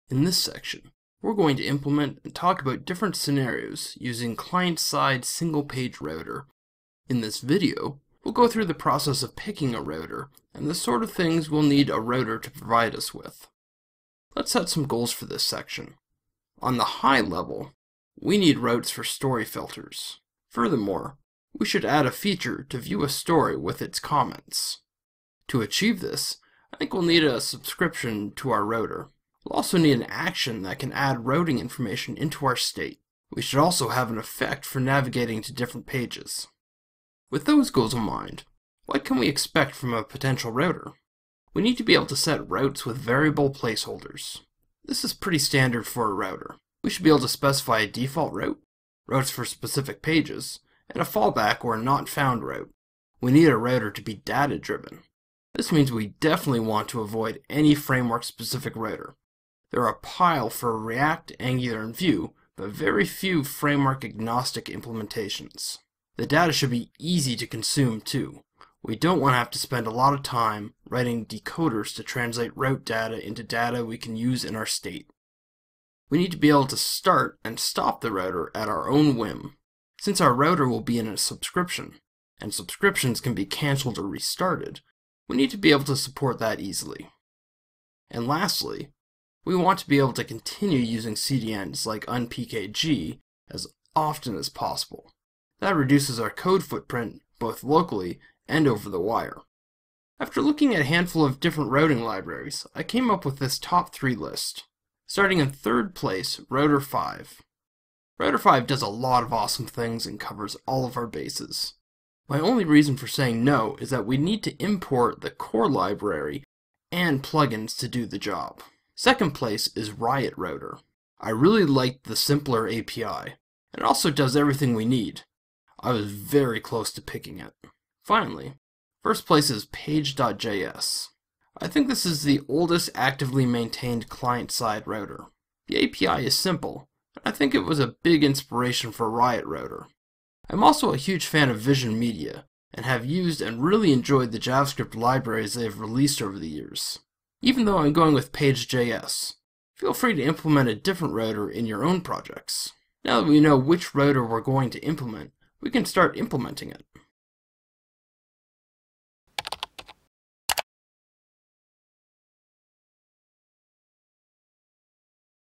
In this section, we're going to implement and talk about different scenarios using client-side single-page router. In this video, we'll go through the process of picking a router and the sort of things we'll need a router to provide us with. Let's set some goals for this section. On the high level, we need routes for story filters. Furthermore, we should add a feature to view a story with its comments. To achieve this, I think we'll need a subscription to our router. We'll also need an action that can add routing information into our state. We should also have an effect for navigating to different pages. With those goals in mind, what can we expect from a potential router? We need to be able to set routes with variable placeholders. This is pretty standard for a router. We should be able to specify a default route, routes for specific pages, and a fallback or not found route. We need a router to be data-driven. This means we definitely want to avoid any framework-specific router. There are a pile for React, Angular, and Vue, but very few framework-agnostic implementations. The data should be easy to consume too. We don't want to have to spend a lot of time writing decoders to translate route data into data we can use in our state. We need to be able to start and stop the router at our own whim. Since our router will be in a subscription, and subscriptions can be cancelled or restarted, we need to be able to support that easily. And lastly, we want to be able to continue using CDNs like unpkg as often as possible. That reduces our code footprint both locally and over the wire. After looking at a handful of different routing libraries, I came up with this top 3 list. Starting in third place, Router 5. Router 5 does a lot of awesome things and covers all of our bases. My only reason for saying no is that we need to import the core library and plugins to do the job. Second place is Riot Router. I really liked the simpler API, and it also does everything we need. I was very close to picking it. Finally, first place is Page.js. I think this is the oldest actively maintained client-side router. The API is simple, and I think it was a big inspiration for Riot Router. I'm also a huge fan of Vision Media, and have used and really enjoyed the JavaScript libraries they have released over the years. Even though I'm going with Page.js, feel free to implement a different router in your own projects. Now that we know which router we're going to implement, we can start implementing it.